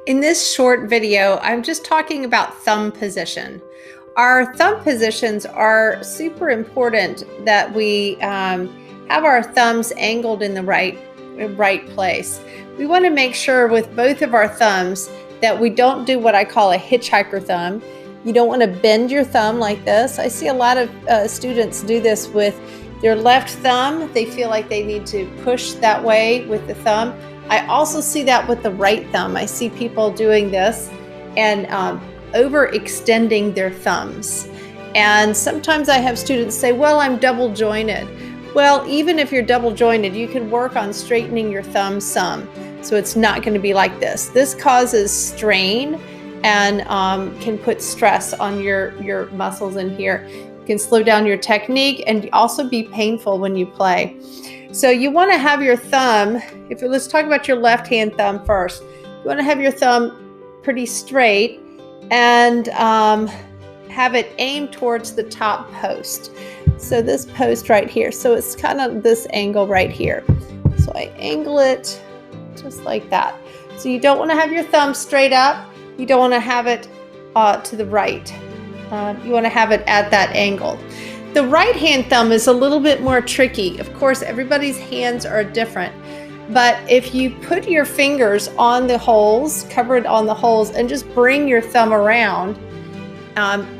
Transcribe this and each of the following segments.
In this short video, I'm just talking about thumb position. Our thumb positions are super important that we have our thumbs angled in the right place. We want to make sure with both of our thumbs that we don't do what I call a hitchhiker thumb. You don't want to bend your thumb like this. I see a lot of students do this with their left thumb. They feel like they need to push that way with the thumb. I also see that with the right thumb. I see people doing this and overextending their thumbs. And sometimes I have students say, well, I'm double jointed. Well, even if you're double jointed, you can work on straightening your thumb some. So it's not going to be like this. This causes strain and can put stress on your muscles in here. It can slow down your technique and also be painful when you play. So you want to have your thumb, let's talk about your left hand thumb first. You want to have your thumb pretty straight and have it aimed towards the top post. So this post right here. So it's kind of this angle right here. So I angle it just like that. So you don't want to have your thumb straight up. You don't want to have it to the right. You want to have it at that angle. The right hand thumb is a little bit more tricky. Of course, everybody's hands are different. But if you put your fingers on the holes, cover it on the holes, and just bring your thumb around,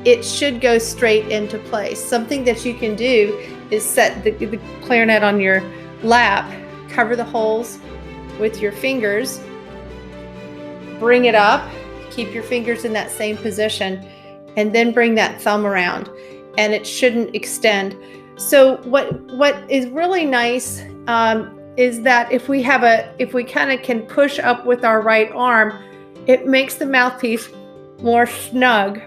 it should go straight into place. Something that you can do is set the clarinet on your lap, cover the holes with your fingers, bring it up, keep your fingers in that same position, and then bring that thumb around. And it shouldn't extend. So what is really nice is that if we kind of can push up with our right arm, it makes the mouthpiece more snug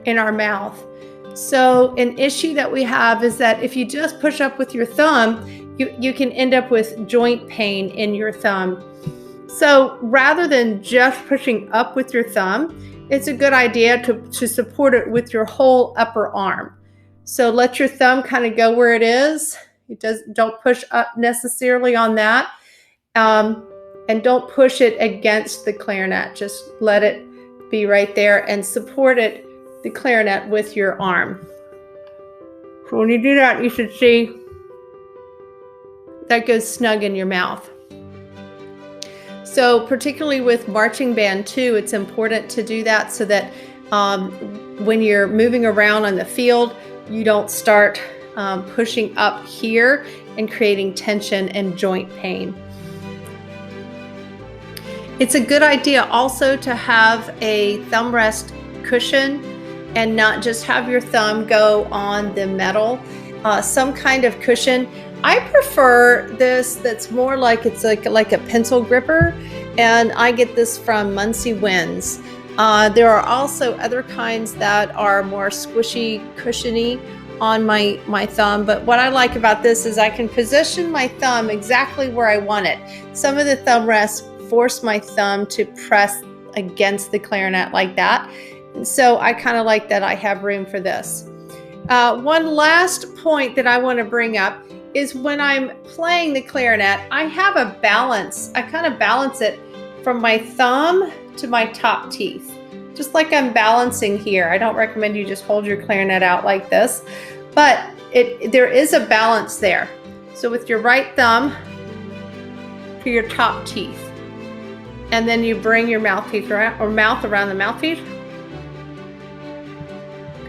in our mouth. So an issue that we have is that if you just push up with your thumb, you can end up with joint pain in your thumb. So rather than just pushing up with your thumb, it's a good idea to support it with your whole upper arm. So let your thumb kind of go where it is. Don't push up necessarily on that. And don't push it against the clarinet. Just let it be right there and support the clarinet with your arm. So when you do that, you should see that goes snug in your mouth. So particularly with marching band too, it's important to do that so that when you're moving around on the field, you don't start pushing up here and creating tension and joint pain. It's a good idea also to have a thumb rest cushion and not just have your thumb go on the metal. Some kind of cushion. I prefer this that's more like it's like a pencil gripper, and I get this from Muncie Winds. There are also other kinds that are more squishy, cushiony on my thumb, but what I like about this is I can position my thumb exactly where I want it. Some of the thumb rests force my thumb to press against the clarinet like that, and so I kind of like that I have room for this. One last point that I want to bring up is when I'm playing the clarinet, I have a balance. I kind of balance it from my thumb to my top teeth, just like I'm balancing here. I don't recommend you just hold your clarinet out like this, but there is a balance there. So with your right thumb to your top teeth, and then you bring your mouthpiece around, or mouth around the mouthpiece,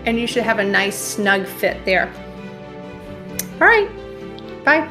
and you should have a nice snug fit there. All right. Bye.